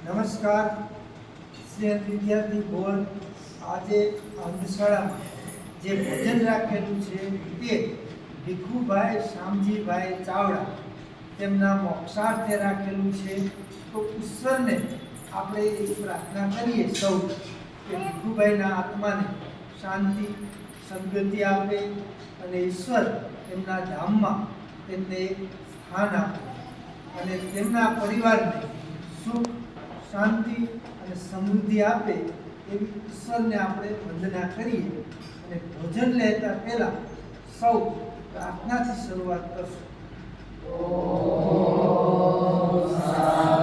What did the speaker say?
નમસ્કાર સ્નેહ વિદ્યાર્થી બોર્ડ આજે અંધશાળામાં જે ભોજન રાખેલું છે તે ભીખુભાઈ શામજીભાઈ ચાવડા તેમના મોક્ષાર્થે રાખેલું છે. તો ઈશ્વરને આપણે એક પ્રાર્થના કરીએ સૌ કે ભીખુભાઈના આત્માને શાંતિ સદગતિ આપે અને ઈશ્વર તેમના ધામમાં તેમને સ્થાન આપે અને તેમના પરિવારને સુખ શાંતિ અને સમૃદ્ધિ આપે એવી ઈશ્વરને આપણે વંદના કરીએ અને ભોજન લેતા પહેલા સૌ પ્રાર્થનાથી શરૂઆત કરશું. ઓમ શાંતિ.